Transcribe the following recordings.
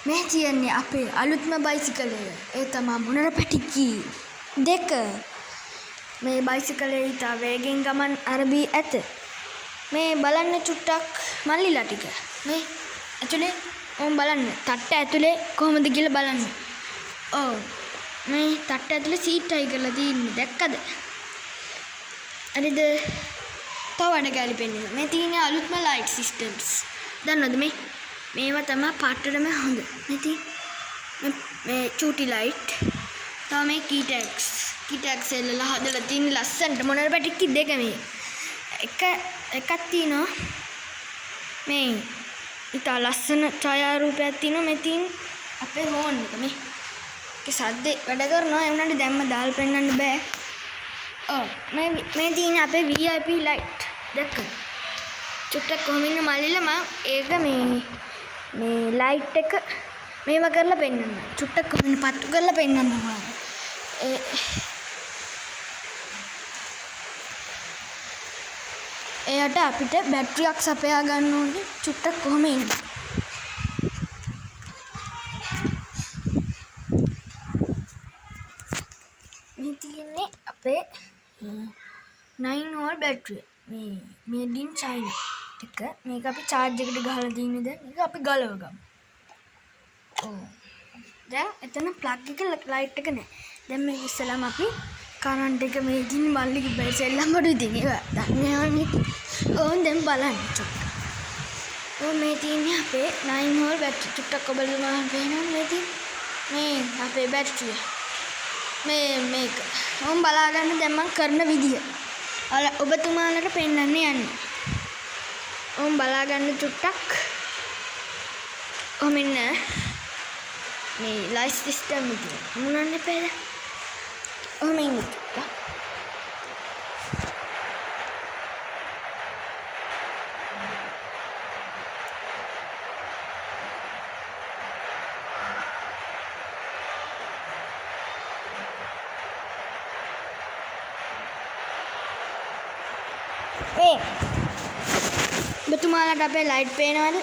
මේ තියන්නේ අපේ අලුත්ම බයිසිකලය. ඒ තමයි මොනර පැටිකි දෙක. මේ බයිසිකලේ ඉතා වේගෙන් ගමන් අරබී ඇත. මේ බලන්න චුට්ටක් මල්ලිලා ටික. මේ ඇතුලේ ඕම් බලන්න. තට්ට ඇතුලේ කොහොමද කියලා බලන්න. ඔව්. මේ තට්ට ඇතුලේ සීට් හයි කරලා තියෙන්නේ. දැක්කද? හරිද? තව වඩ ගාලි පෙන්නනවා. මේ තියෙන්නේ අලුත්ම ලයිට් සිස්ටම්ස්. දන්නවද මේ? මේවා තමයි පාටටම හොඳ. මේ චූටි ලයිට්. තව මේ කීටැක්ස්. කීටැක්ස් එල්ලලා හදලා තියෙන ලස්සනට මොනර පැටික්කි දෙක මේ. එකක් තියෙනවා. මේ ඉතා ලස්සන ඡායාරූපයක් තියෙනවා. මේ තියෙන අපේ හෝන් එක මේ. ඒක සද්දේ වැඩ කරනවා. ඒ වුණාට දැම්ම දාලා පෙන්නන්න බෑ. ඔව් මේ තියෙන අපේ VIP ලයිට්. දැක්කද? චුට්ටක් කොහොම ඉන්න මල්ලිලා මම ඒක මේ ලයිට් එක මේව කරලා පෙන්නන්න. චුට්ටක් කොහොම පත්තු කරලා පෙන්නන්න ඕන. එයාට අපිට බැටරියක් සපයා ගන්න ඕනේ. චුට්ටක් කොහොම ඉන්නේ. මේ තියෙන්නේ අපේ 9 volt බැටරිය. මේ made in China එක. මේක අපි charge එකට ගහලා තියෙන්නේ දැන්. මේක අපි ගලව ගමු. ඔව්. දැන් එතන plug එක light එක නැහැ. දැන් මේ ඉස්සලම අපි කරන්ට් එක මේ ඉතින් මල්ලිගේ බෑ සෙල්ලම් බඩු ඉතින් ඒවා දන්නේ නැහැ. ඕන් දැන් බලන්න චුට්ටක්. ඔව් මේ තියෙන්නේ අපේ 9 volt බැටරි. චුට්ටක් ඔබලා බලන්න පේනවා මේ අපේ බැටරිය. මේක. ඕම් බලා ගන්න දැන් මම කරන විදිය. ඔබතුමාලට පෙන්වන්න යන්නේ. ඕම් බලා ගන්න චුට්ටක්. ඔහොම ඉන්න. මේ ලයිට් සිස්ටම් එක මුනන්නේ පෙර. ඔහොම ඉන්න. මේ ඔබතුමාලට අපේ ලයිට් පේනවද?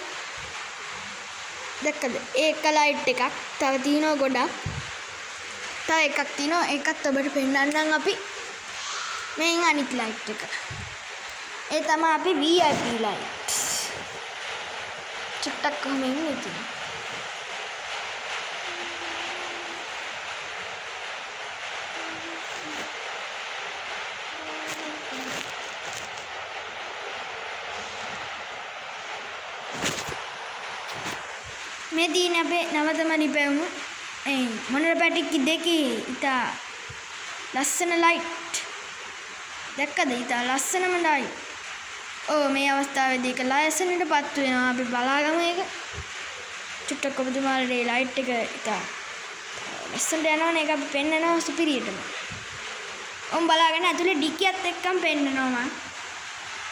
දැක්කද? ඒක ලයිට් එකක්. තව තියෙනවා ගොඩක්. තව එකක් තියෙනවා. ඒකත් ඔබට පෙන්නන්නම් අපි. මේන් අනිත් ලයිට් එක. ඒ තමයි අපි VIP ලයිට්. චුට්ටක් කොහොම ඉන්නේ ඉතින්. මේ දින අපේ නවතම රිපෙවුණු මොනර පැටික්කි දෙකේ ඉතා ලස්සන ලයිට්. දැක්කද? ඉතා ලස්සනම ලයිට්. ඕ මේ අවස්ථාවේදී ඒක ලයසනටපත් වෙනවා. අපි බලාගමු ඒක. චුට්ටක් ඔබතුමාලට මේ ලයිට් එක ඉතා ලස්සනට යනවනේ. ඒක අපි පෙන්නනවා සුපිරියටම. ඔම් බලාගෙන ඇතුලේ ඩිකියත් එක්කම පෙන්නනවා මම.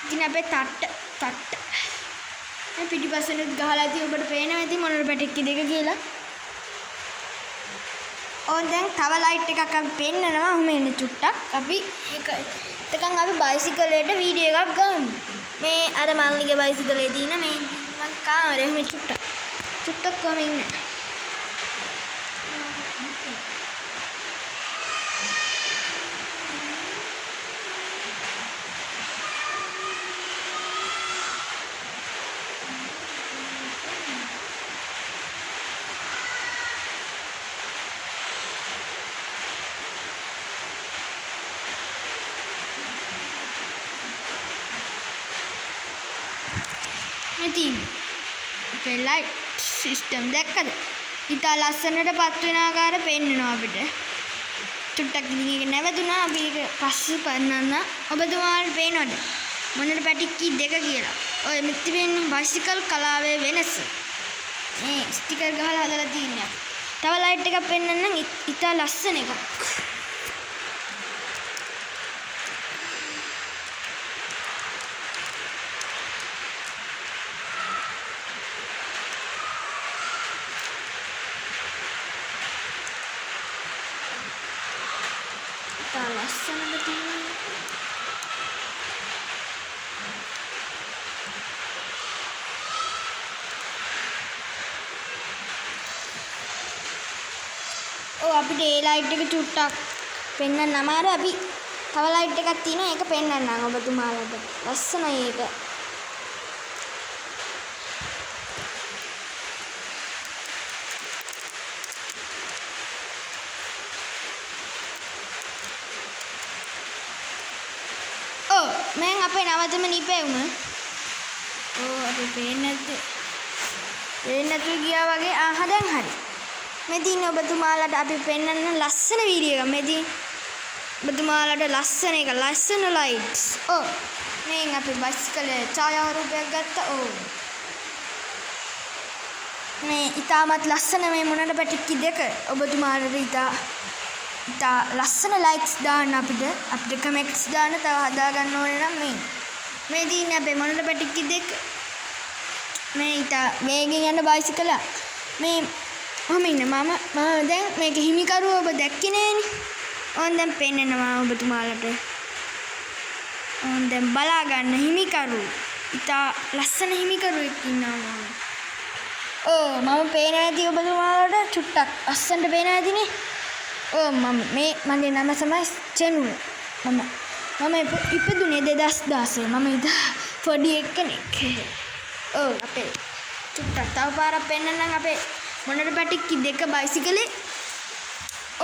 ඉතින් අපේ තට්ට මේ පිටිපස්සෙත් ගහලා ඇති ඔබට පේනවා ඇති මොනර පැටික්කි දෙක කියලා. ඕන් දැන් තව ලයිට් එකක් අපි පෙන්නනවා. ඔහොම එන්න චුට්ටක්. අපි එතකන් අපි බයිසිකලයට වීඩියෝ එකක් ගමු. මේ අර මල්ලිගේ බයිසිකලේ තියෙන මේ මං කාමරේ මේ චුට්ටක් කොහොම ඉන්නේ. ඉතින් අපේ ලයිට් සිස්ටම් දැක්කද? ඉතා ලස්සනටපත් වෙන ආකාරය පෙන්නනවා අපිට. චුට්ටක් ඉතින් ඒක නැවතුණා. අපි ඒක පස්සේ පෙන්නන්න. ඔබතුමාලට පේනවද මොනර පැටික්කි දෙක කියලා? ඔය මෙතන වෙන්නේ බයිසිකල් කලාවේ වෙනස. මේ ස්ටිකර් ගහලා හදලා තියෙනවා. තව ලයිට් එකක් පෙන්නන්නම්. ඉතා ලස්සන එකක්. ලස්සනද තියෙන්නේ. ඔව් අපිට ඒ ලයිට් එක චුට්ටක් පෙන්වන්න අමාරු. අපි තව ලයිට් එකක් තියෙනවා ඒක පෙන්වන්නම් ඔබතුමාලට. ලස්සනයි ඒක. මම අපේ නවතම නිපෙවුම. අපි පේන්නේ නැතුව ගියා වගේ. දැන් හරි. මෙදින් ඔබතුමාලට අපි පෙන්වන්න ලස්සන වීඩියෝ එකක්. මෙදින් ඔබතුමාලට ලස්සන ලයිට්ස්. මේ අපි බයිසිකලේ ඡායාරූපයක් ගත්තා. මේ ඉතාමත් ලස්සන මේ මොනට පැටික්කි දෙක ඔබතුමාලට ඉතා ලස්සන ලයික්ස් දාන්න අපිට කමෙන්ට්ස් දාන්න තව හදා ගන්න ඕනේ නම් මේ දින අපේ මොනට පැටික්කි දෙක මේ ඉතා වේගෙන් යන බයිසිකල මේ මම දැන් මේක හිමිකරුව ඔබ දැක්කේ නෑනේ. දැන් පෙන්නනවා ඔබතුමාලට. දැන් බලා ගන්න හිමිකරුව ඉතා ලස්සන හිමිකරුවෙක් ඉන්නවා. මම පේන්නේ නැති ඔබතුමාලට චුට්ටක් අස්සන්ට පේන්නේ නැතිනේ. මගේ නම තමයි චෙනුල්. මම ඉපදුනේ 2016. මම ඉතා පොඩි කෙනෙක්. අපේ චුට්ටක් තව පාරක් පෙන්නන්නම් අපේ මොනට පැටික්කි දෙක බයිසිකලේ.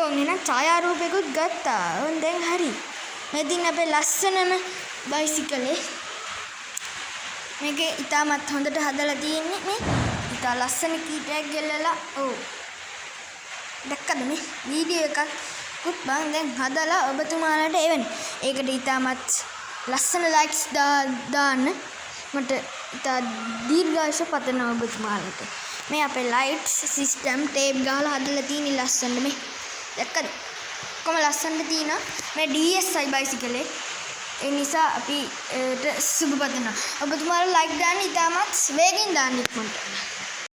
එහෙනම් ඡායාරූපයකුත් ගත්තා. දැන් හරි. මෙදින් අපේ ලස්සනම බයිසිකලේ. මේක ඉතාමත් හොඳට හදලා තියෙන්නේ මේ. ඉතා ලස්සන කීටයක් ගෙල්ලලා. දැක්කද මේ වීඩියෝ එකක් මම දැන් හදලා ඔබතුමාලට එවන්නේ. ඒකට ඉතාමත් ලස්සන ලයික්ස් දාන්න මට ඉතා දීර්ඝායුෂ පතනවා ඔබතුමාලට. මේ අපේ ලයිට්ස් සිස්ටම් ටේප් ගහලා හදලා තියෙන ලස්සන මේ. දැක්කද? කොහොම ලස්සනට තියෙනවා. මේ DSi බයිසිකලේ. ඒ නිසා අපි සුබ පතනවා. ඔබතුමාලා ලයික් දාන්න ඉතාමත් වේගෙන් දාන්න ඉක්මනට.